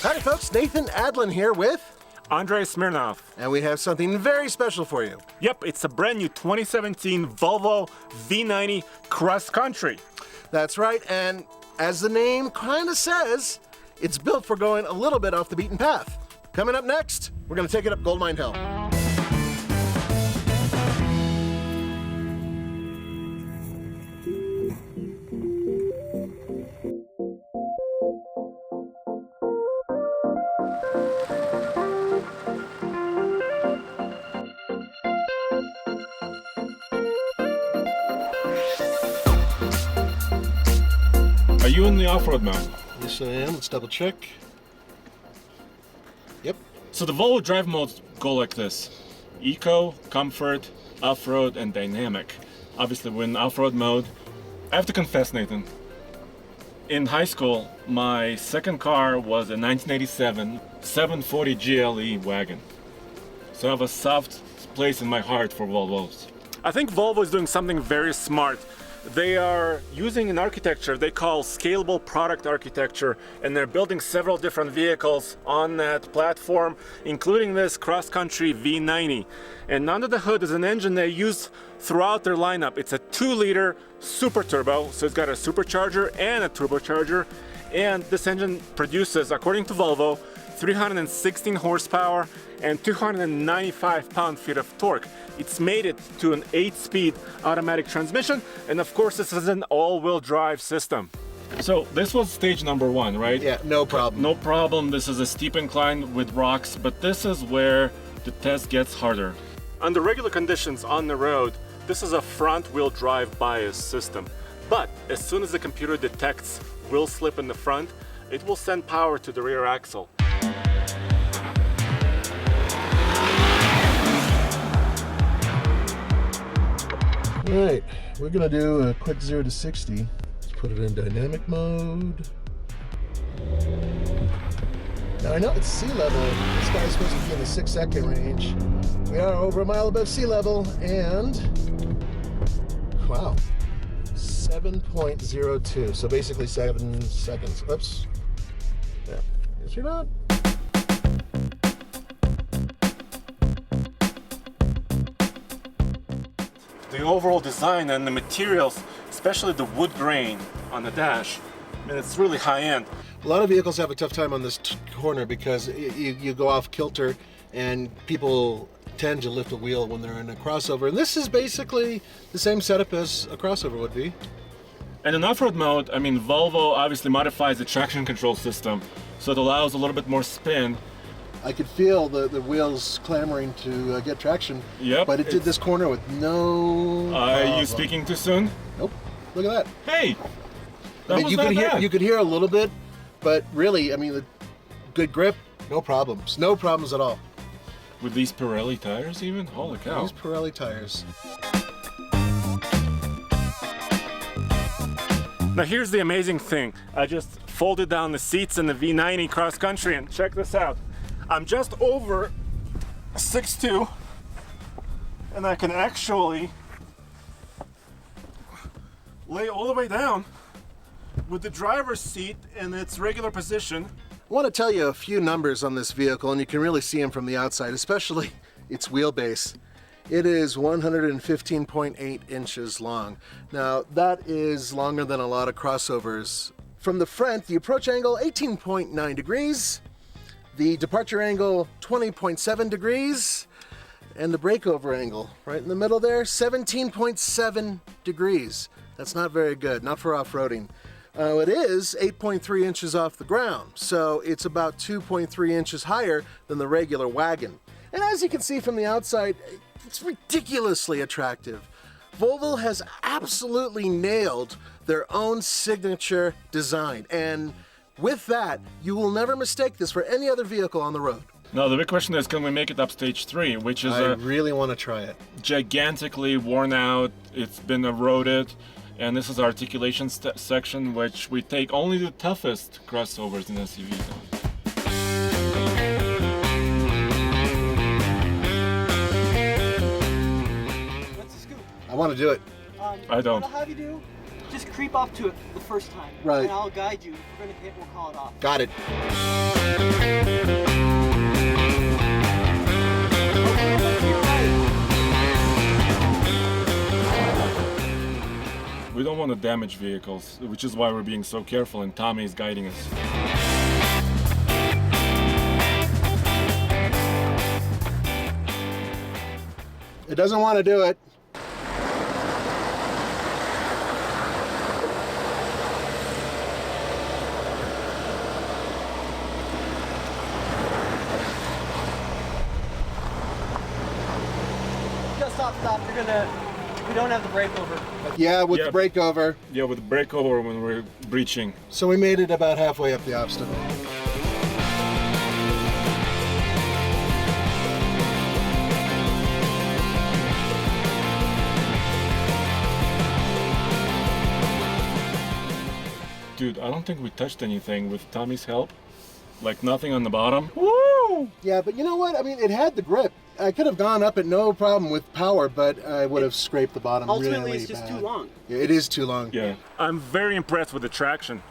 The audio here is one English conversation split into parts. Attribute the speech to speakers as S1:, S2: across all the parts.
S1: Howdy folks, Nathan Adlin here with
S2: Andrei Smirnov.
S1: And we have something very special for you.
S2: Yep, it's a brand new 2017 Volvo V90 Cross Country.
S1: That's right, and as the name kind of says, it's built for going a little bit off the beaten path. Coming up next, we're going to take it up Goldmine Hill.
S2: Are you in the off-road mode?
S1: Yes, I am. Let's double check. Yep.
S2: So the Volvo drive modes go like this: Eco, Comfort, Off-road, and Dynamic. Obviously, we're in off-road mode. I have to confess, Nathan, in high school, my second car was a 1987 740 GLE wagon. So I have a soft place in my heart for Volvos. I think Volvo is doing something very smart. They are using an architecture they call scalable product architecture, and they're building several different vehicles on that platform, including this cross-country V90. And under the hood is an engine they use throughout their lineup. It's a 2-liter super turbo, so it's got a supercharger and a turbocharger. And this engine produces, according to Volvo, 316 horsepower and 295 pound-feet of torque. It's made it to an 8-speed automatic transmission, and of course this is an all-wheel drive system. So this was stage number 1, right?
S1: Yeah, no problem.
S2: No problem. This is a steep incline with rocks, but this is where the test gets harder. Under regular conditions on the road, this is a front-wheel drive bias system. But as soon as the computer detects wheel slip in the front, it will send power to the rear axle.
S1: All right, we're gonna do a quick 0 to 60. Let's put it in dynamic mode. Now I know it's sea level. This guy's supposed to be in the 6-second range. We are over a mile above sea level, and wow, 7.02. So basically 7 seconds. Oops. Yeah. Yes, you're not.
S2: The overall design and the materials, especially the wood grain on the dash, I mean, it's really high-end.
S1: A lot of vehicles have a tough time on this corner because you go off kilter and people tend to lift a wheel when they're in a crossover. And this is basically the same setup as a crossover would be.
S2: And in off-road mode, I mean, Volvo obviously modifies the traction control system, so it allows a little bit more spin.
S1: I could feel the wheels clamoring to get traction.
S2: Yep.
S1: But it did this corner with no
S2: Are
S1: problem.
S2: you speaking too soon?
S1: Nope. Look at that.
S2: Hey! That
S1: I mean,
S2: was
S1: you
S2: not
S1: could hear
S2: bad.
S1: you could hear a little bit, but really, I mean, the good grip, no problems. No problems at all.
S2: With these Pirelli tires even? Holy cow.
S1: These Pirelli tires.
S2: Now here's the amazing thing. I just folded down the seats in the V90 cross country, and check this out. I'm just over 6'2", and I can actually lay all the way down with the driver's seat in its regular position.
S1: I want to tell you a few numbers on this vehicle, and you can really see them from the outside, especially its wheelbase. It is 115.8 inches long. Now, that is longer than a lot of crossovers. From the front, the approach angle, 18.9 degrees. The departure angle, 20.7 degrees. And the breakover angle, right in the middle there, 17.7 degrees. That's not very good, not for off-roading. It is 8.3 inches off the ground, so it's about 2.3 inches higher than the regular wagon. And as you can see from the outside, it's ridiculously attractive. Volvo has absolutely nailed their own signature design, and with that, you will never mistake this for any other vehicle on the road.
S2: Now the big question is, can we make it up stage 3, which is
S1: I really want to try it.
S2: gigantically worn out, it's been eroded, and this is our articulation section, which we take only the toughest crossovers in SUVs on.
S3: What's the scoop?
S1: I want to do it.
S2: I don't.
S3: What I'll have you do, just creep up to it the first time.
S1: Right.
S3: And I'll guide you. If we're going to hit, we'll call it off.
S1: Got it.
S2: We don't want to damage vehicles, which is why we're being so careful, and Tommy is guiding us.
S1: It doesn't want to do it.
S3: Just stop. We don't have the brake over.
S1: Yeah, with
S2: Yeah.
S1: the brake over.
S2: Yeah, with the brake over when we're breaching.
S1: So we made it about halfway up the obstacle.
S2: Dude, I don't think we touched anything with Tommy's help. Like nothing on the bottom. Woo!
S1: Yeah, but you know what? I mean, it had the grip. I could have gone up it no problem with power, but I would have scraped the bottom
S3: Ultimately,
S1: really
S3: it's just
S1: bad.
S3: too long.
S1: Yeah, it is too long.
S2: Yeah. I'm very impressed with the traction.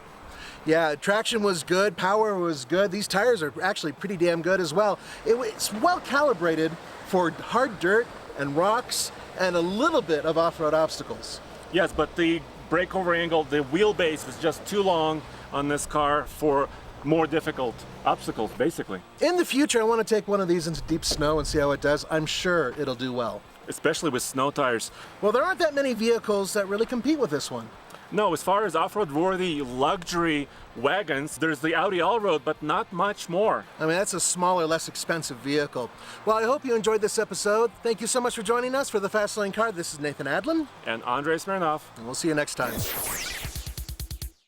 S1: Yeah, traction was good, power was good. These tires are actually pretty damn good as well. It's well calibrated for hard dirt and rocks and a little bit of off-road obstacles.
S2: Yes, but the breakover angle, the wheelbase was just too long on this car for more difficult obstacles, basically.
S1: In the future, I want to take one of these into deep snow and see how it does. I'm sure it'll do well.
S2: Especially with snow tires.
S1: Well, there aren't that many vehicles that really compete with this one.
S2: No, as far as off-road worthy luxury wagons, there's the Audi Allroad, but not much more.
S1: I mean, that's a smaller, less expensive vehicle. Well, I hope you enjoyed this episode. Thank you so much for joining us for the Fast Lane Car. This is Nathan Adlin,
S2: And Andrei Smirnov.
S1: and we'll see you next time.